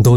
2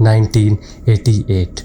1988۔